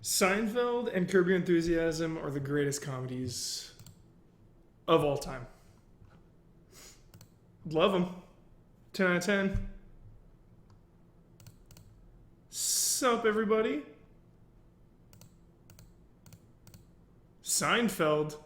Seinfeld and Curb Your Enthusiasm are the greatest comedies of all time. Love them. 10 out of 10. Sup, everybody? Seinfeld.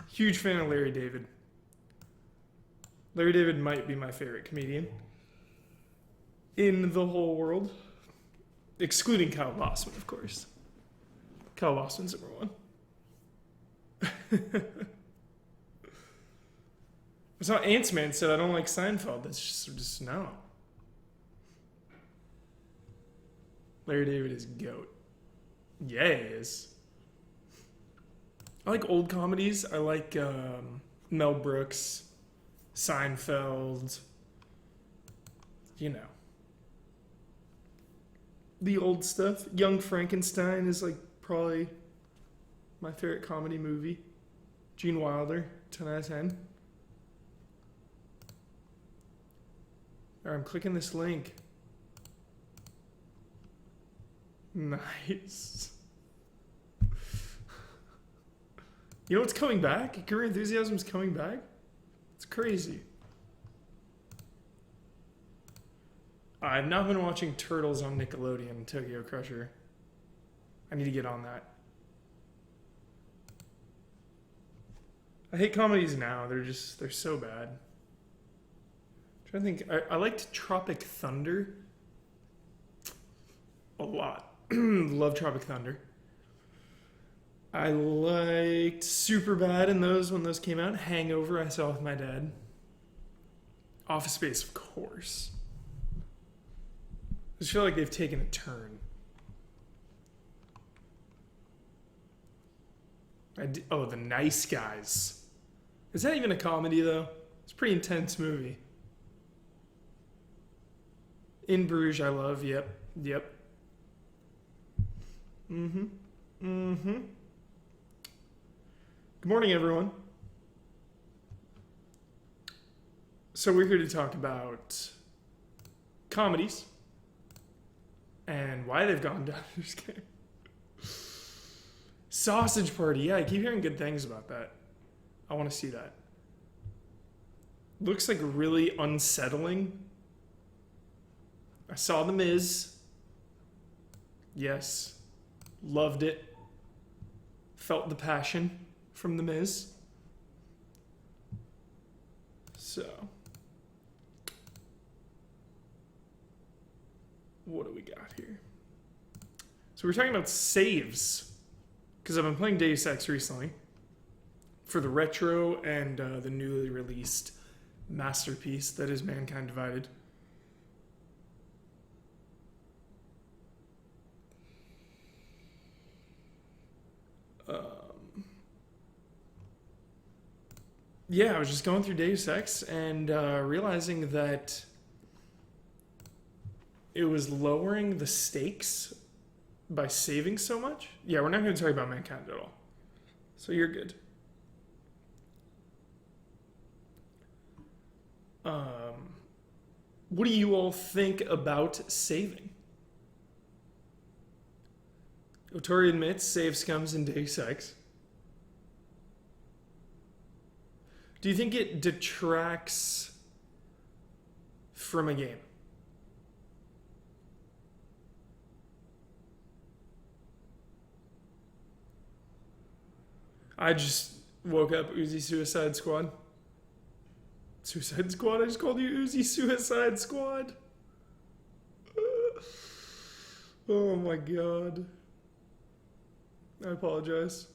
Huge fan of Larry David. Larry David might be my favorite comedian in the whole world. Excluding Kyle Bossman, of course. Kyle Bossman's number one. That's how Ants-Man said, I don't like Seinfeld. That's just no. Larry David is GOAT. Yeah, he is. I like old comedies. I like Mel Brooks, Seinfeld, you know. The old stuff. Young Frankenstein is like probably my favorite comedy movie. Gene Wilder, 10 out of 10. Alright, I'm clicking this link. Nice. You know what's coming back? Curb Your Enthusiasm's coming back? It's crazy. I've not been watching Turtles on Nickelodeon, Tokyo Crusher. I need to get on that. I hate comedies now. They're so bad. I'm trying to think. I liked Tropic Thunder a lot. Love Tropic Thunder. I liked Superbad and those when those came out. Hangover I saw with my dad. Office Space, of course. I just feel like they've taken a turn. The Nice Guys. Is that even a comedy, though? It's a pretty intense movie. In Bruges, I love. Yep. Mm-hmm. Good morning, everyone. So we're here to talk about comedies and why they've gone down. Just kidding. Sausage Party. Yeah, I keep hearing good things about that. I want to see that. Looks like really unsettling. I saw The Miz. Yes. Loved it. Felt the passion from The Miz. So, what do we got here? So we're talking about saves, because I've been playing Deus Ex recently for the retro and the newly released masterpiece that is Mankind Divided. Yeah, I was just going through Deus Ex and realizing that it was lowering the stakes by saving so much. Yeah, we're not going to talk about Mankind at all. So you're good. What do you all think about saving? Otori admits save scums in Deus Ex. Do you think it detracts from a game? I just woke up Uzi Suicide Squad. Suicide Squad? I just called you Uzi Suicide Squad. Oh my god. I apologize.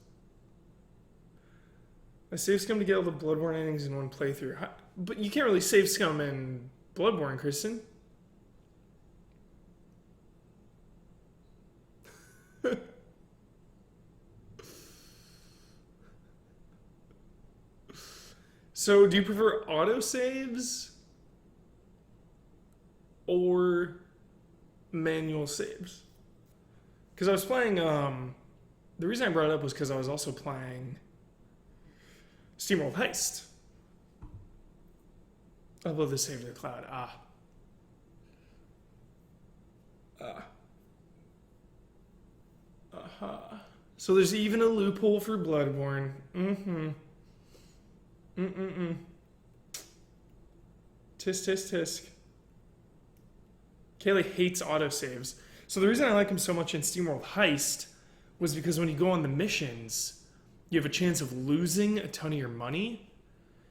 I saved Scum to get all the Bloodborne endings in one playthrough. But you can't really save Scum in Bloodborne, Kristen. So, do you prefer autosaves or manual saves? Because I was playing, the reason I brought it up was because I was also playing SteamWorld Heist. Upload the save to the cloud. So there's even a loophole for Bloodborne. Tisk, tisk, tisk. Kaylee hates autosaves. So the reason I like him so much in SteamWorld Heist was because when you go on the missions, you have a chance of losing a ton of your money.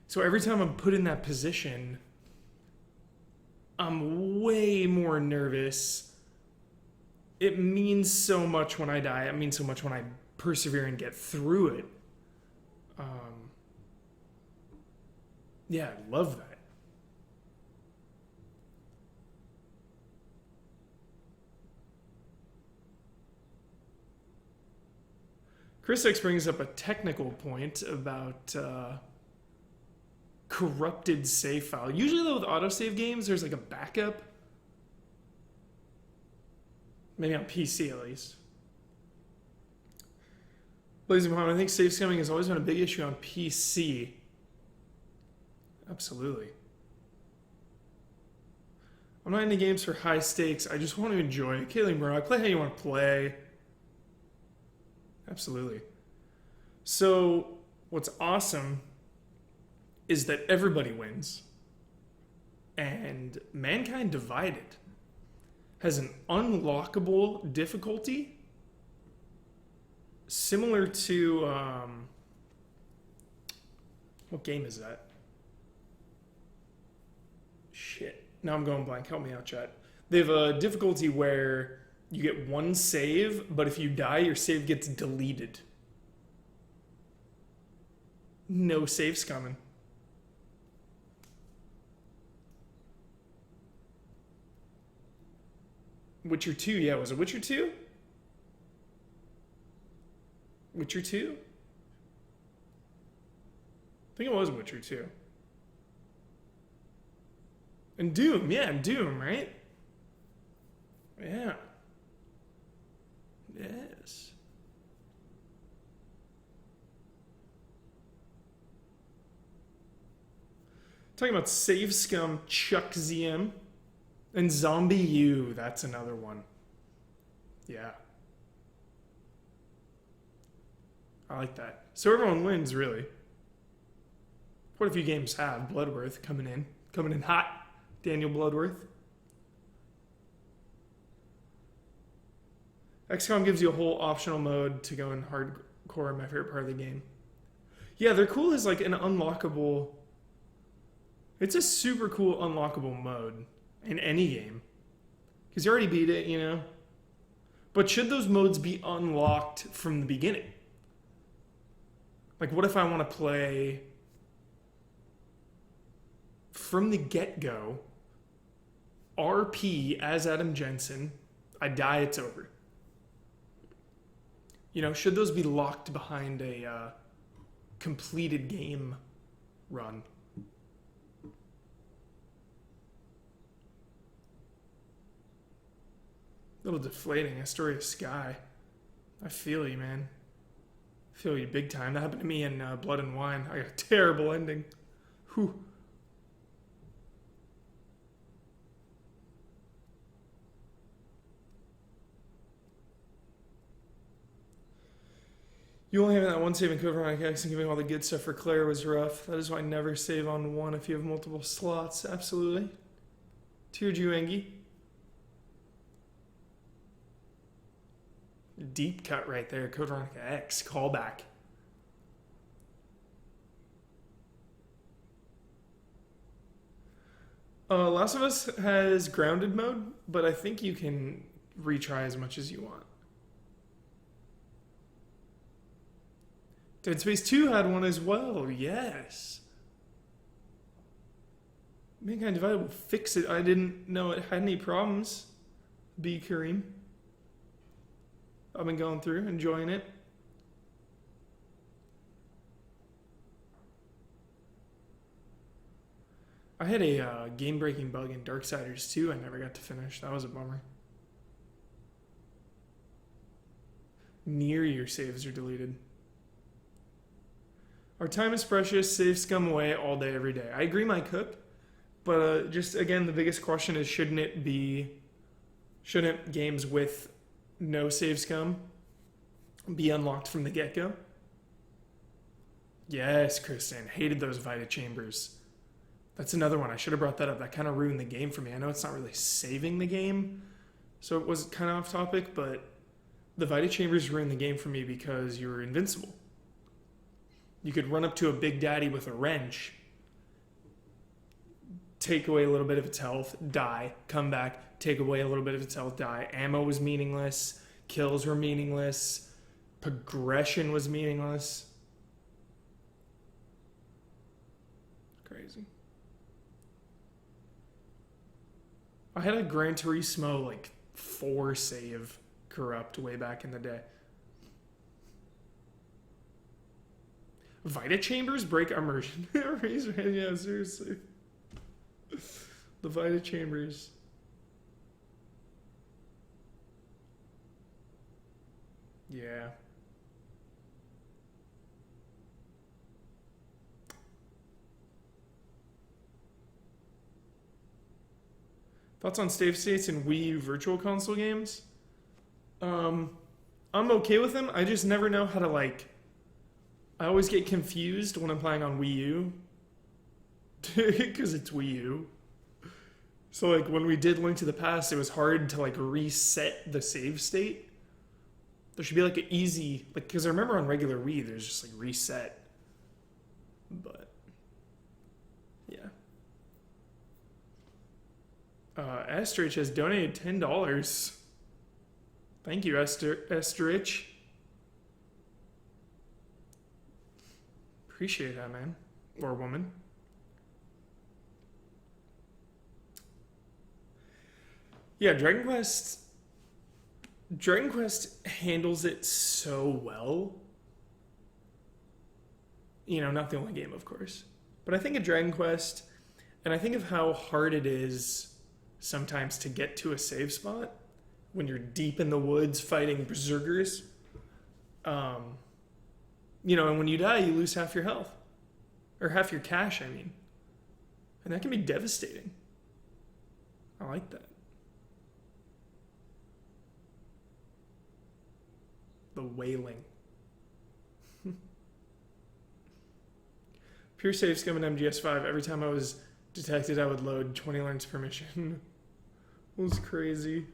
So every time I'm put in that position, I'm way more nervous. It means so much when I die. It means so much when I persevere and get through it. Yeah, I love that. Chris X brings up a technical point about corrupted save file. Usually, though, with autosave games, there's like a backup. Maybe on PC at least. Blazing Palm, I think save scumming has always been a big issue on PC. Absolutely. I'm not into games for high stakes. I just want to enjoy it. Kaylee Murrow, play how you want to play. Absolutely. So, what's awesome is that everybody wins. And Mankind Divided has an unlockable difficulty similar to what game is that? Shit. Now I'm going blank. Help me out, chat. They have a difficulty where you get one save, but if you die, your save gets deleted. No saves coming. Witcher 2, yeah, was it Witcher 2? Witcher 2? I think it was Witcher 2. And Doom, yeah, Doom, right? Yeah. Yes. Talking about Save Scum, Chuck ZM, and Zombie U. That's another one. Yeah. I like that. So everyone wins, really. Quite a few games have. Bloodworth coming in hot. Daniel Bloodworth. XCOM gives you a whole optional mode to go in hardcore, my favorite part of the game. Yeah, they're cool as like an unlockable... It's a super cool unlockable mode in any game. Because you already beat it, you know? But should those modes be unlocked from the beginning? Like, what if I want to play from the get-go, RP as Adam Jensen, I die, it's over. You know, should those be locked behind a completed game run? A little deflating. Astoria Sky. I feel you, man. I feel you big time. That happened to me in Blood and Wine. I got a terrible ending. Whew. You only have that one saving code for X and giving all the good stuff for Claire was rough. That is why I never save on one if you have multiple slots. Absolutely. Tiered you, Engie. Deep cut right there. Code Veronica X. Callback. Last of Us has grounded mode, but I think you can retry as much as you want. Dead Space 2 had one as well. Yes. Mankind Divided will fix it. I didn't know it had any problems. B. Kareem. I've been going through, enjoying it. I had a game-breaking bug in Darksiders 2 I never got to finish. That was a bummer. near your saves are deleted. Our time is precious. Save scum away all day, every day. I agree, my cook. But just again, the biggest question is shouldn't games with no save scum be unlocked from the get-go? Yes, Kristen. Hated those Vita chambers. That's another one. I should have brought that up. That kind of ruined the game for me. I know it's not really saving the game, so it was kind of off topic, but the Vita chambers ruined the game for me because you were invincible. You could run up to a Big Daddy with a wrench, take away a little bit of its health, die, come back, take away a little bit of its health, die. Ammo was meaningless. Kills were meaningless. Progression was meaningless. Crazy. I had a Gran Turismo 4 save corrupt way back in the day. Vita chambers break immersion. Raise your hand. Yeah, seriously. The Vita chambers. Yeah. Thoughts on save states in Wii U Virtual Console games? I'm okay with them. I just never know how to I always get confused when I'm playing on Wii U. Because it's Wii U. So when we did Link to the Past, it was hard to reset the save state. There should be an easy, because I remember on regular Wii, there's just reset. But, yeah. Estrich has donated $10. Thank you, Estrich. Appreciate that, man. Or woman. Yeah, Dragon Quest handles it so well. Not the only game, of course. But I think of Dragon Quest, and I think of how hard it is sometimes to get to a save spot when you're deep in the woods fighting berserkers. And when you die, you lose half your health. Or half your cash, I mean. And that can be devastating. I like that. The wailing. Pure save scum in MGS5. Every time I was detected, I would load 20 lines permission. It was crazy.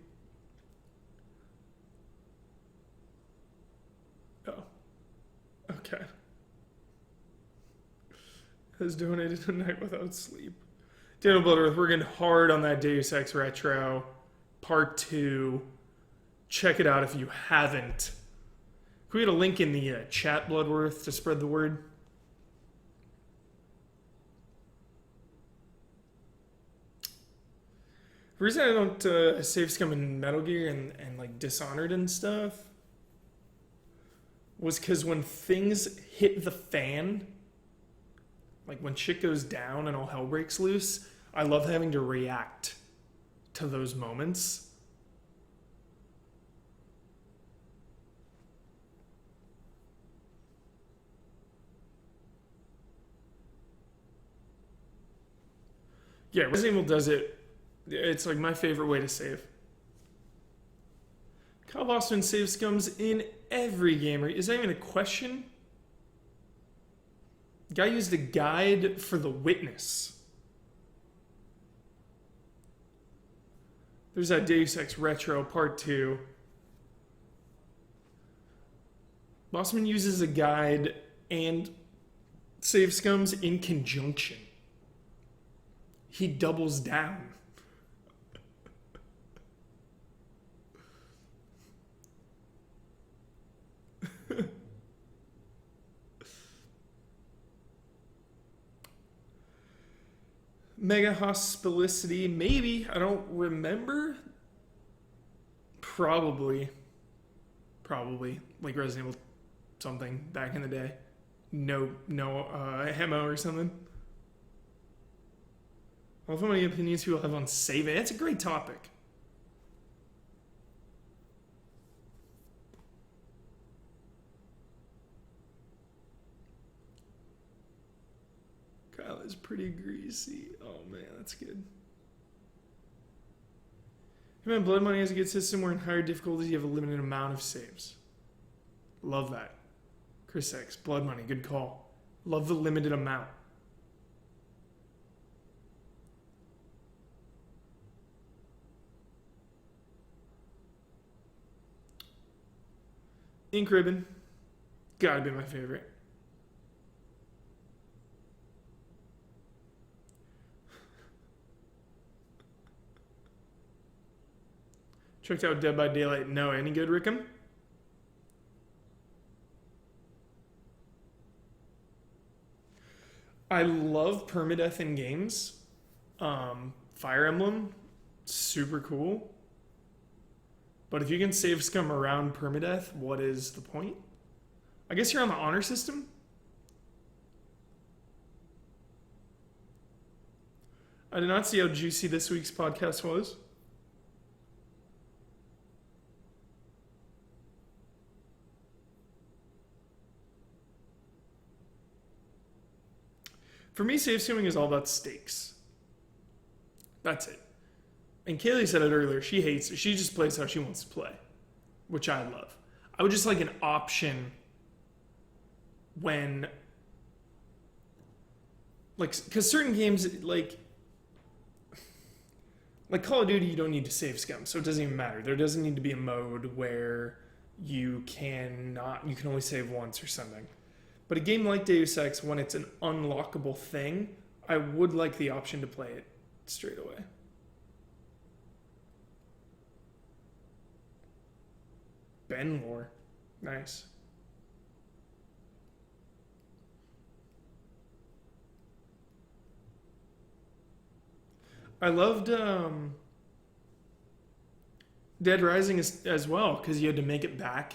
Oh. Okay. Has donated a night without sleep. Daniel Bloodworth, we're getting hard on that Deus Ex Retro. Part 2. Check it out if you haven't. Can we get a link in the chat, Bloodworth, to spread the word? The reason I don't save scum in Metal Gear and Dishonored and stuff was because when things hit the fan, when shit goes down and all hell breaks loose, I love having to react to those moments. Yeah, Resident Evil does it. It's my favorite way to save. Kyle Boston save scums in every game. Is that even a question? The guy used a guide for The Witness. There's that Deus Ex Retro Part 2. Bossman uses a guide and save scums in conjunction. He doubles down. Mega Hospitality, maybe. I don't remember. Probably. Like Resident Evil something back in the day. No, Hemo or something. I love how many opinions people have on saving. It's a great topic. is pretty greasy. Oh man, that's good. Hey man, Blood Money has a good system where in higher difficulties you have a limited amount of saves. Love that. Chris X, Blood Money, good call. Love the limited amount. Ink Ribbon, gotta be my favorite. Checked out Dead by Daylight. No, any good, Rickham? I love permadeath in games. Fire Emblem, super cool. But if you can save scum around permadeath, what is the point? I guess you're on the honor system? I did not see how juicy this week's podcast was. For me, save scumming is all about stakes. That's it. And Kaylee said it earlier. She hates it. She just plays how she wants to play, which I love. I would just like an option when, like, because certain games, like Call of Duty, you don't need to save scum, so it doesn't even matter. There doesn't need to be a mode where you can only save once or something. But a game like Deus Ex, when it's an unlockable thing, I would like the option to play it straight away. Ben Lore. Nice. I loved Dead Rising as well, because you had to make it back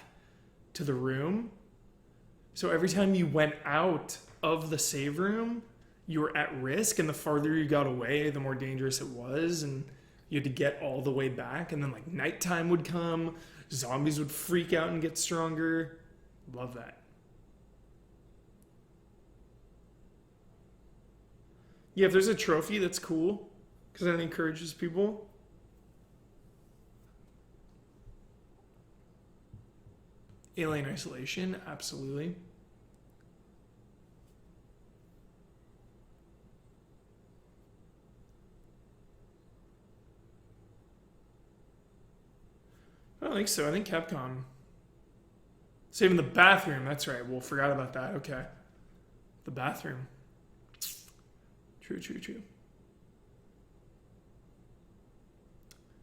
to the room. So every time you went out of the save room, you were at risk, and the farther you got away, the more dangerous it was, and you had to get all the way back, and then like nighttime would come, zombies would freak out and get stronger. Love that. Yeah, if there's a trophy, that's cool, because that encourages people. Alien Isolation, absolutely. I don't think so. I think Capcom. Saving the bathroom. That's right. Well, forgot about that. Okay. The bathroom. True.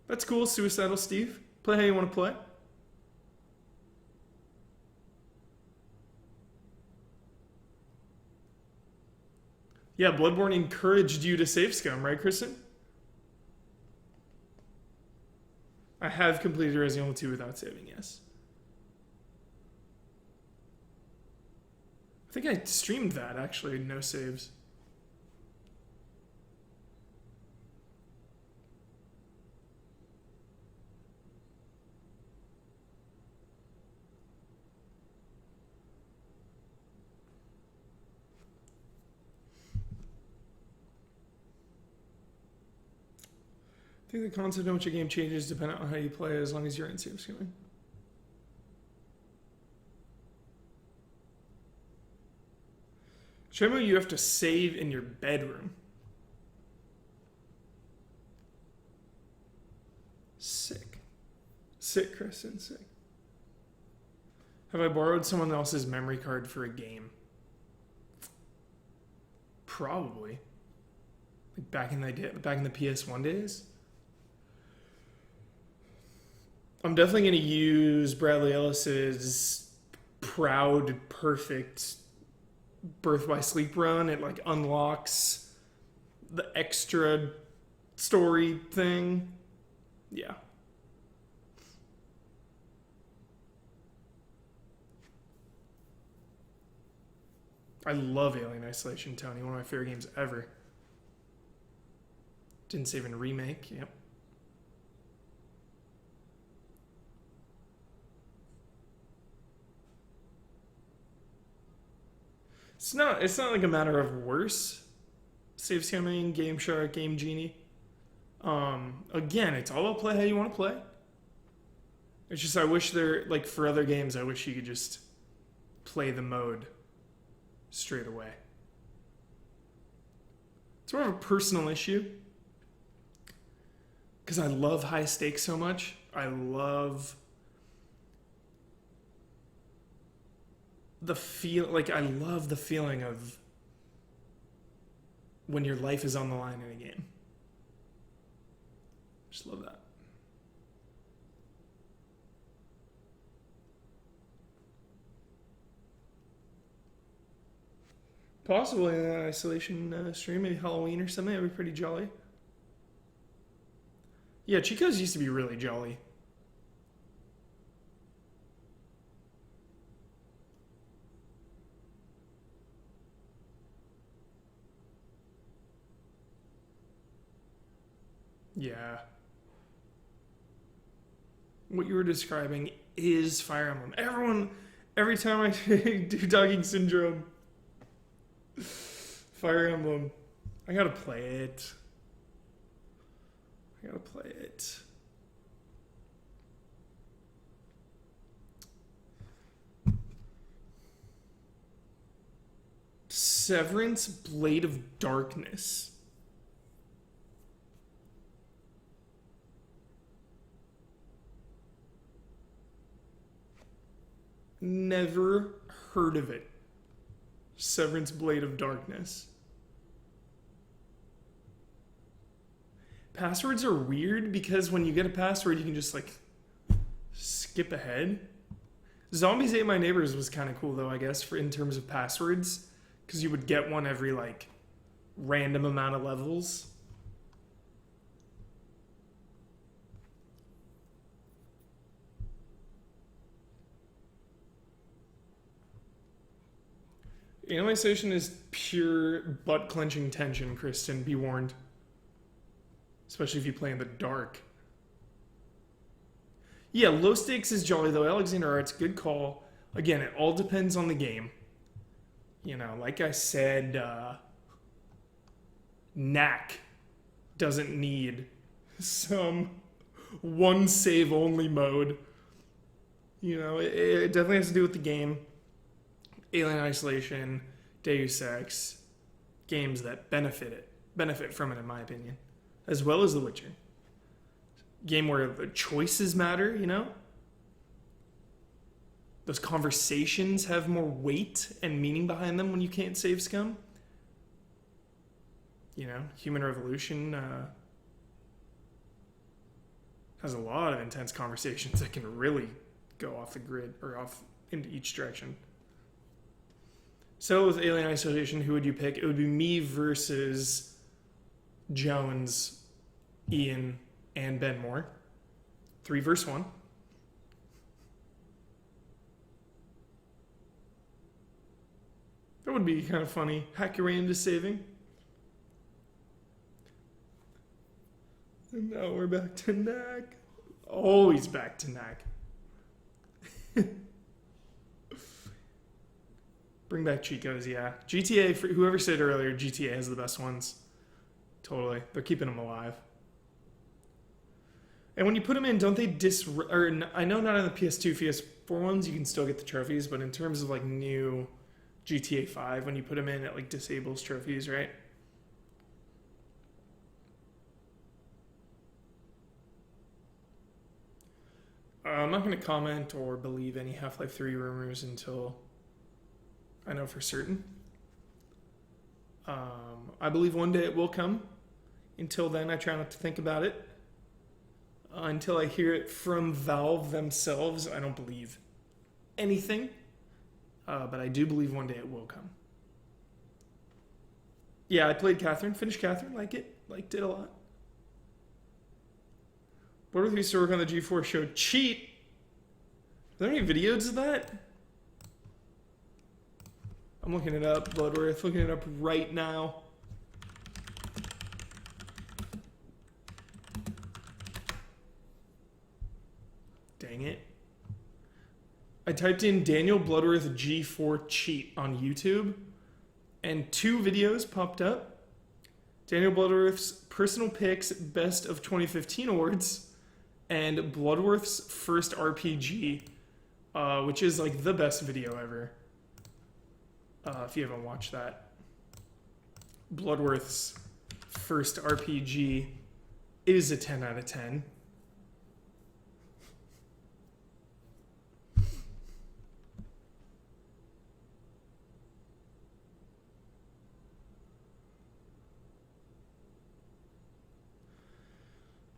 That's cool, Suicidal Steve. Play how you want to play. Yeah, Bloodborne encouraged you to save scum, right, Kristen? I have completed Resident Evil 2 without saving, yes. I think I streamed that, actually, no saves. I think the concept of which a game changes depending on how you play, as long as you're in safe scumming. Shenmue, you have to save in your bedroom. Sick. Sick, Kristen, sick. Have I borrowed someone else's memory card for a game? Probably. Like back in the PS1 days. I'm definitely going to use Bradley Ellis's proud, perfect Birth by Sleep run. It like unlocks the extra story thing. Yeah. I love Alien Isolation, Tony. One of my favorite games ever. Didn't save in remake. Yep. It's not like a matter of worse. Save scamming, Game Shark, Game Genie. Again, it's all about play how you want to play. It's just I wish there, like for other games, I wish you could just play the mode straight away. It's more of a personal issue because I love high stakes so much. I love the feeling of when your life is on the line in a game. Just love that. Possibly an isolation stream, maybe Halloween or something. That'd be pretty jolly. Yeah, Chico's used to be really jolly. Yeah. What you were describing is Fire Emblem. Every time I do Dogging Syndrome, Fire Emblem, I gotta play it. Severance Blade of Darkness. Never heard of it. Severance Blade of Darkness. Passwords are weird because when you get a password, you can just like skip ahead. Zombies Ate My Neighbors was kind of cool though, I guess, in terms of passwords, because you would get one every like random amount of levels. Alienation is pure butt-clenching tension, Kristen. Be warned. Especially if you play in the dark. Yeah, low stakes is jolly, though. Alexander Arts, good call. Again, it all depends on the game. You know, like I said, Knack doesn't need some one save only mode. You know, it definitely has to do with the game. Alien Isolation, Deus Ex, games that benefit from it, in my opinion, as well as The Witcher. Game where the choices matter, you know? Those conversations have more weight and meaning behind them when you can't save scum. You know, Human Revolution has a lot of intense conversations that can really go off the grid or off into each direction. So with Alien Isolation, who would you pick? It would be me versus Jones, Ian, and Ben Moore. 3 versus 1. That would be kind of funny. Hack your way into saving. And now we're back to Knack. Always back to Knack. Bring back Chico's, yeah. GTA, for whoever said earlier, GTA has the best ones. Totally. They're keeping them alive. And when you put them in, don't they I know not on the PS2, PS4 ones, you can still get the trophies, but in terms of like new GTA 5, when you put them in, it like disables trophies, right? I'm not going to comment or believe any Half-Life 3 rumors until I know for certain. I believe one day it will come. Until then, I try not to think about it. Until I hear it from Valve themselves, I don't believe anything. But I do believe one day it will come. Yeah, I played Catherine, finished Catherine, liked it a lot. What if we used to work on the G4 show? Cheat! Are there any videos of that? I'm looking it up, Bloodworth, looking it up right now. Dang it. I typed in Daniel Bloodworth G4 cheat on YouTube, and 2 videos popped up. Daniel Bloodworth's Personal Picks Best of 2015 Awards, and Bloodworth's First RPG, which is like the best video ever. If you haven't watched that. Bloodworth's First RPG is a 10 out of 10.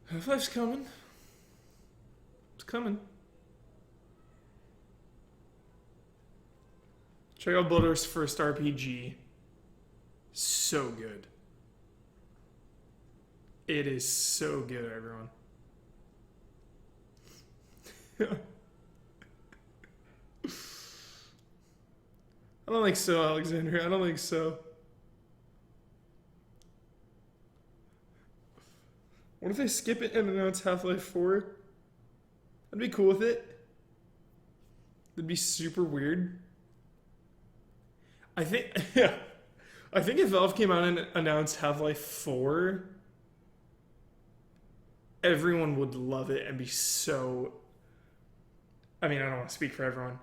Half-Life's coming. It's coming. Check out Bloodworth's First RPG. So good. It is so good, everyone. I don't think so, Alexander. I don't think so. What if they skip it and announce Half-Life 4? I'd be cool with it. It'd be super weird. I think if Valve came out and announced Half-Life 4, everyone would love it and be so... I mean, I don't want to speak for everyone.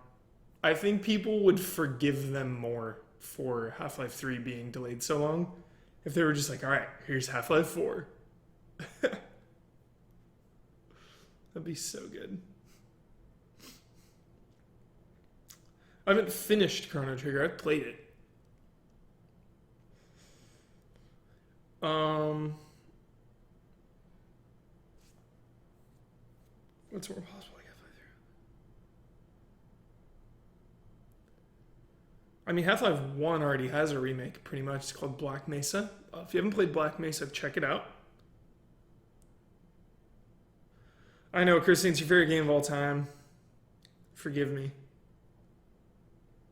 I think people would forgive them more for Half-Life 3 being delayed so long if they were just like, all right, here's Half-Life 4. That'd be so good. I haven't finished Chrono Trigger. I've played it. What's more possible I get through? I mean, Half-Life 1 already has a remake, pretty much. It's called Black Mesa. If you haven't played Black Mesa, check it out. I know, Kristen, it's your favorite game of all time. Forgive me.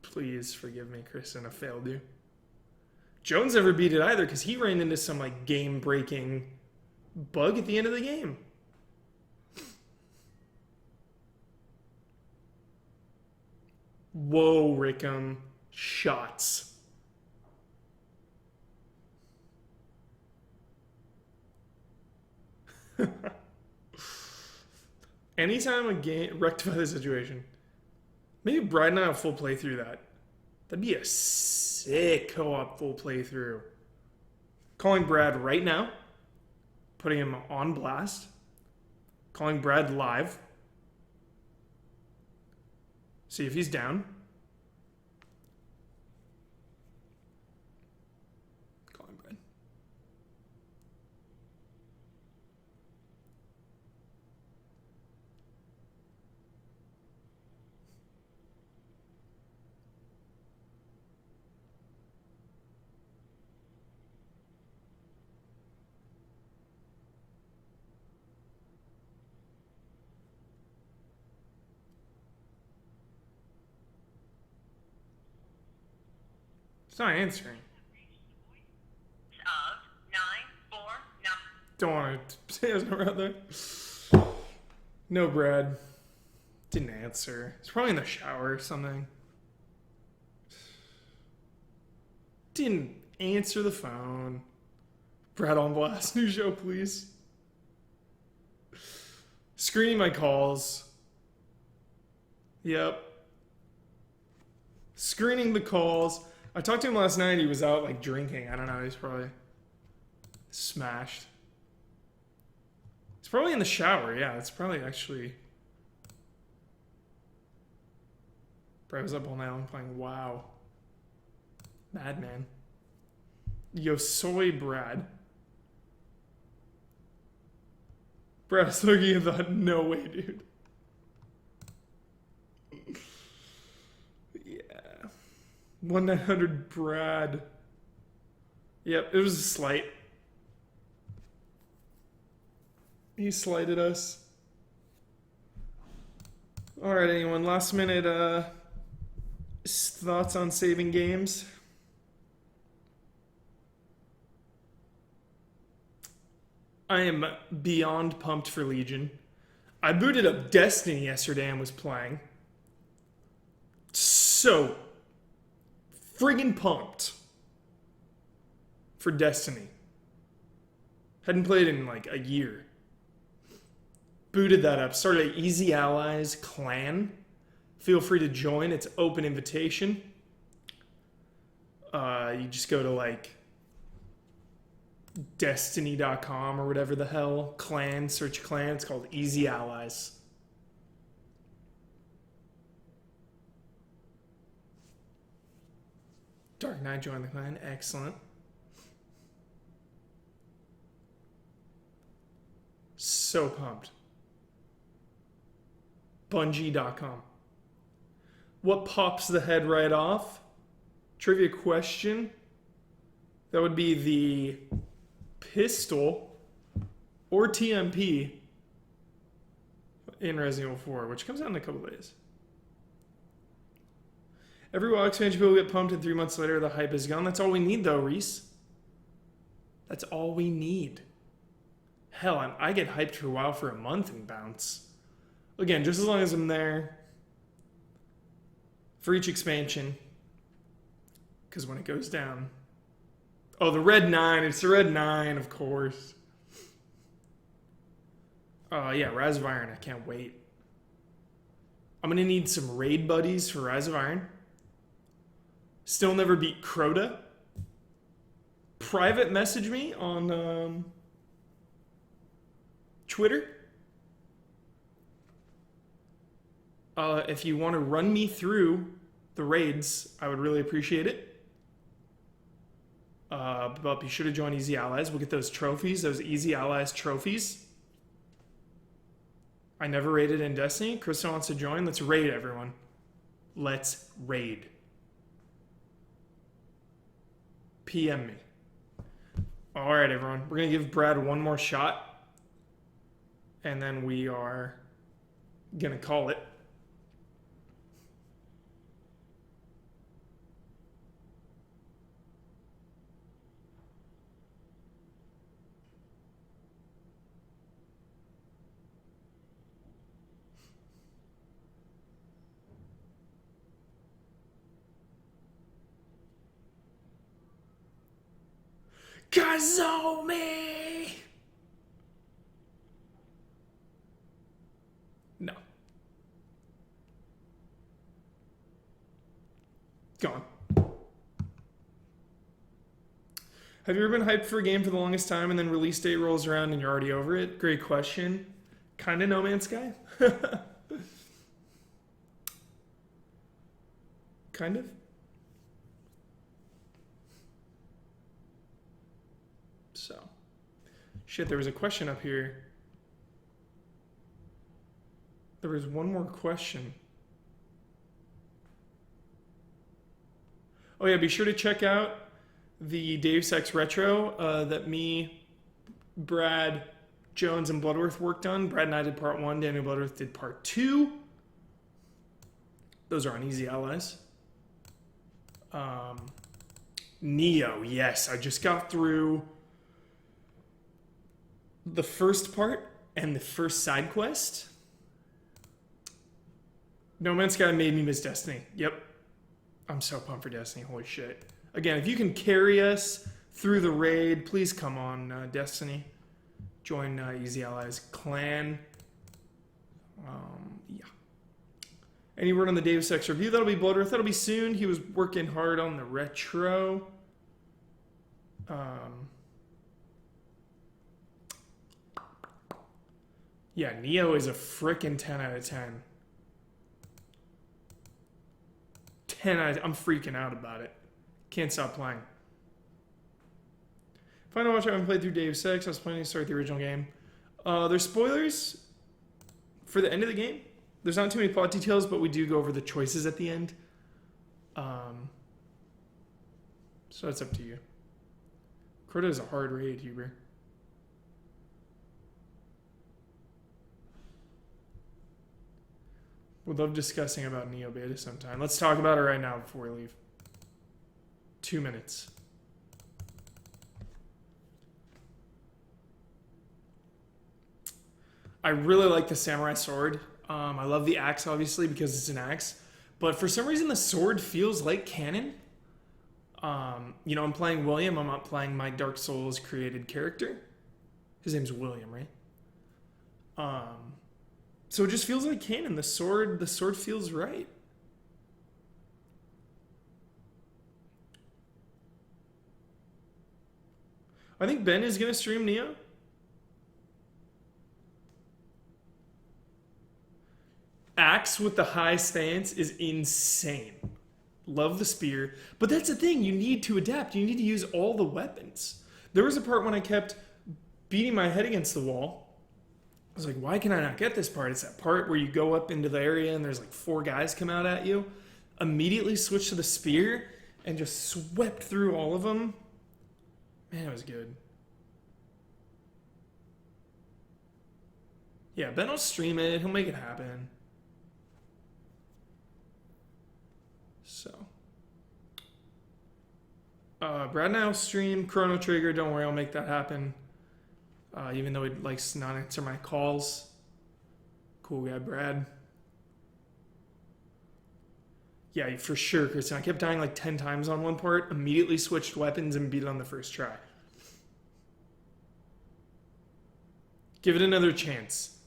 Please forgive me, Kristen. I failed you. Jones never beat it either because he ran into some like game-breaking bug at the end of the game. Whoa, Rickham. Shots. Anytime a game... Rectify the situation. Maybe Brad and I will full play through that. That'd be a sick co-op full playthrough. Calling Brad right now. Putting him on blast. Calling Brad live. See if he's down. Calling Brad. It's not answering. Of 949. Don't want to say his number out there. No, Brad. Didn't answer. He's probably in the shower or something. Didn't answer the phone. Brad on blast. New show, please. Screening my calls. Yep. Screening the calls. I talked to him last night. He was out like drinking. I don't know. He's probably smashed. He's probably in the shower. Yeah, it's probably actually. Brad was up all night long playing WoW. Madman. Yo, soy Brad. Brad was looking and thought, no way, dude. Yeah. 1-900 Brad. Yep, it was a slight. He slighted us. Alright, anyone, last minute thoughts on saving games? I am beyond pumped for Legion. I booted up Destiny yesterday and was playing. So friggin' pumped for Destiny. Hadn't played in like a year. Booted that up. Started at Easy Allies Clan. Feel free to join. It's open invitation. You just go to like destiny.com or whatever the hell. Clan, search clan. It's called Easy Allies. Dark Knight joined the clan. Excellent. So pumped. Bungie.com. What pops the head right off? Trivia question. That would be the pistol or TMP in Resident Evil 4, which comes out in a couple days. Every WoW expansion people get pumped, and 3 months later the hype is gone. That's all we need, though, Reese. That's all we need. Hell, I get hyped for WoW for a month and bounce. Again, just as long as I'm there for each expansion. Because when it goes down... Oh, the Red 9. It's the Red 9, of course. Yeah, Rise of Iron. I can't wait. I'm going to need some raid buddies for Rise of Iron. Still never beat Crota. Private message me on Twitter. If you want to run me through the raids, I would really appreciate it. But be sure to join Easy Allies. We'll get those trophies, those Easy Allies trophies. I never raided in Destiny. Kristen wants to join. Let's raid, everyone. Let's raid. PM me. All right, everyone. We're going to give Brad one more shot. And then we are going to call it. Kazumi! No. Gone. Have you ever been hyped for a game for the longest time and then release date rolls around and you're already over it? Great question. Kinda No Man's Sky? Kind of. So, shit, there was a question up here. There was one more question. Oh yeah, be sure to check out the Deus Ex Retro that me, Brad, Jones, and Bloodworth worked on. Brad and I did part 1, Daniel Bloodworth did part 2. Those are on Easy Allies. Nioh, yes, I just got through the first part and the first side quest. No Man's Sky made me miss Destiny. Yep. I'm so pumped for Destiny. Holy shit. Again, if you can carry us through the raid, please come on Destiny. Join Easy Allies Clan. Yeah. Any word on the Deus Ex review? That'll be Bloodworth. That'll be soon. He was working hard on the retro. Yeah, Nioh is a frickin' 10 out of 10. 10 out of, I'm freaking out about it. Can't stop playing. Final watch, I haven't played through Deus Ex. I was planning to start the original game. There's spoilers for the end of the game. There's not too many plot details, but we do go over the choices at the end. So it's up to you. Crota is a hard raid, Huber. Would love discussing about Nioh Beta sometime. Let's talk about it right now before we leave. 2 minutes. I really like the samurai sword. I love the axe, obviously, because it's an axe. But for some reason, the sword feels like canon. You know, I'm playing William. I'm not playing my Dark Souls created character. His name's William, right? So it just feels like canon. The sword feels right. I think Ben is gonna stream Nioh. Axe with the high stance is insane. Love the spear. But that's the thing, you need to adapt. You need to use all the weapons. There was a part when I kept beating my head against the wall. I was like, why can I not get this part? It's that part where you go up into the area and there's like 4 guys come out at you. Immediately switched to the spear and just swept through all of them. Man, it was good. Yeah, Ben will stream it. He'll make it happen. So. Brad and I will stream Chrono Trigger. Don't worry, I'll make that happen. Even though he likes to not answer my calls. Cool guy, Brad. Yeah, for sure, Kristen. I kept dying like 10 times on one part. Immediately switched weapons and beat it on the first try. Give it another chance.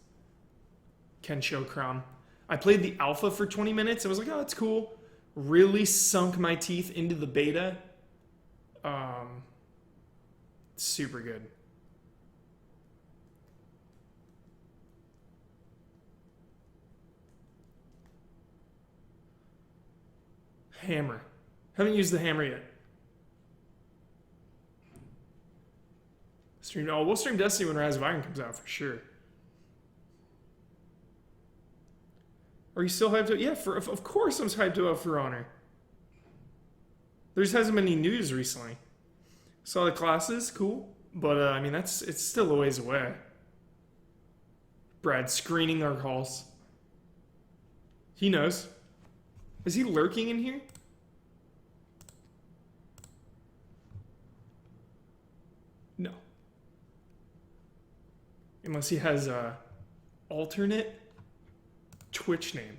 Ken Showcrom. I played the alpha for 20 minutes. I was like, oh, that's cool. Really sunk my teeth into the beta. Super good. Hammer. Haven't used the hammer yet. We'll stream Destiny when Rise of Iron comes out for sure. Are you still hyped up? Yeah, of course I'm hyped up for Honor. There just hasn't been any news recently. Saw the classes, cool. But, I mean, it's still a ways away. Brad screening our calls. He knows. Is he lurking in here? No. Unless he has a alternate Twitch name.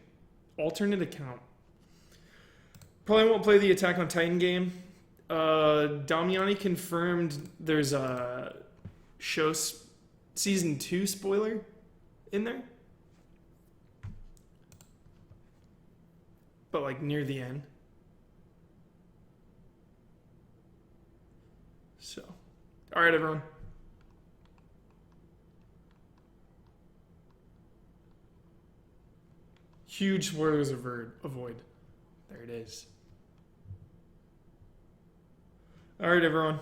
Alternate account. Probably won't play the Attack on Titan game. Damiani confirmed there's a show season 2 spoiler in there. But like near the end. So, all right, everyone. Huge spoilers avoid. There it is. All right, everyone.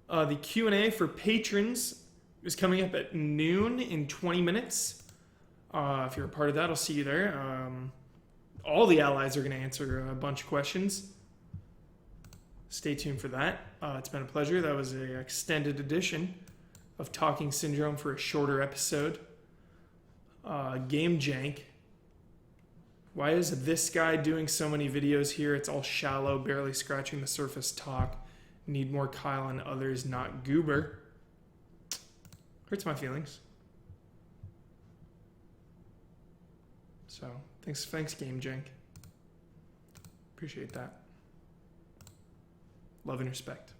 The Q&A for patrons is coming up at noon in 20 minutes. If you're a part of that, I'll see you there. All the allies are going to answer a bunch of questions. Stay tuned for that. It's been a pleasure. That was an extended edition of Talking Syndrome for a shorter episode. Game jank. Why is this guy doing so many videos here? It's all shallow, barely scratching the surface talk. Need more Kyle and others, not Goober. Hurts my feelings. So, thanks Game Jank. Appreciate that. Love and respect.